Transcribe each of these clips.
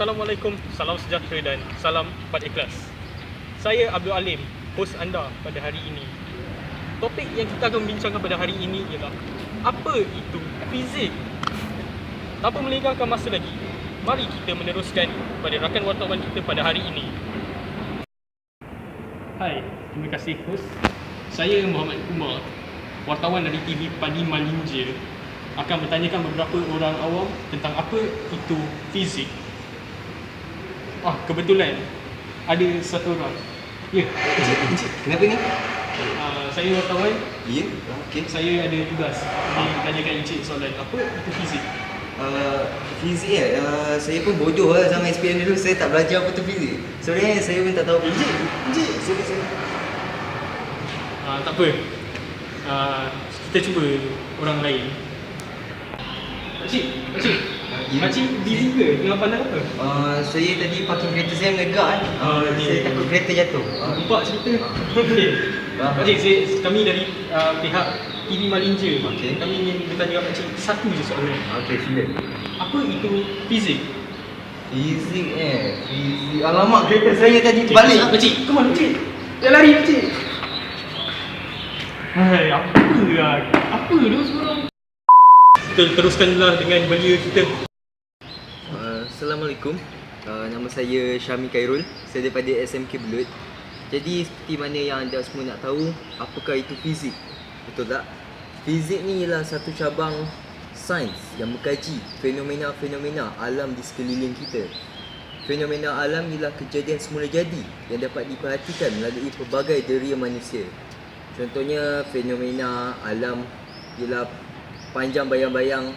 Assalamualaikum, salam sejahtera dan salam pada ikhlas. Saya Abdul Alim, hos anda pada hari ini. Topik yang kita akan bincangkan pada hari ini ialah apa itu fizik? Tanpa melengahkan masa lagi, mari kita meneruskan pada rakan wartawan kita pada hari ini. Hai, terima kasih hos. Saya Muhammad Kumar, wartawan dari TV Padi Malinja, akan bertanyakan beberapa orang awam tentang apa itu fizik. Kebetulan ada satu orang. Ya, Encik, kenapa ni? saya wartawan. Ya, okey. Saya ada tugas tanyakan encik soalan apa itu fizik. Fizik saya pun bodoh lah sama SPM dulu. Saya tak belajar apa tu fizik. Sebenarnya saya pun tak tahu. Encik, sorry. Tak apa. Kita cuba orang lain. Pakcik, Pakcik busy ke? Tengah pandang apa? Saya tadi parking kereta saya menegak saya takut kereta jatuh. Nampak cerita? Okey. Pakcik, kami dari pihak TV Malinja. Okey. Kami ingin bertanya kepada pakcik satu je soalan. Okey, sila. Apa itu fizik? Fizik. Alamak, kereta saya tadi terbalik. Pakcik, come on pakcik. Jangan lari pakcik. Hai, apa tu seorang? Kita teruskanlah dengan belia kita. Assalamualaikum. Nama saya Syami Khairul. Saya daripada SMK Belut. Jadi seperti mana yang anda semua nak tahu, apakah itu fizik? Betul tak? Fizik ni ialah satu cabang sains yang mengkaji fenomena-fenomena alam di sekeliling kita. Fenomena alam ialah kejadian semula jadi yang dapat diperhatikan melalui pelbagai deria manusia. Contohnya fenomena alam ialah panjang bayang-bayang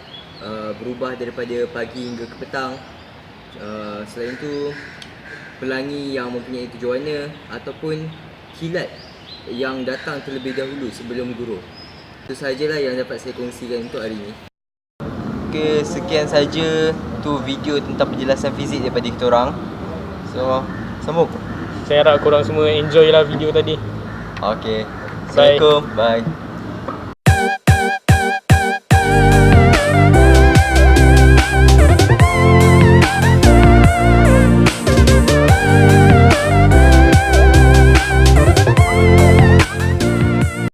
berubah daripada pagi hingga ke petang. Selain itu, pelangi yang mempunyai tujuh warna ataupun kilat yang datang terlebih dahulu sebelum guruh. Itu sahajalah yang dapat saya kongsikan untuk hari ini. Okey, sekian saja tu video tentang penjelasan fizik daripada kita orang. So, sambung. Saya harap korang semua enjoy lah video tadi. Okey. Assalamualaikum. Bye.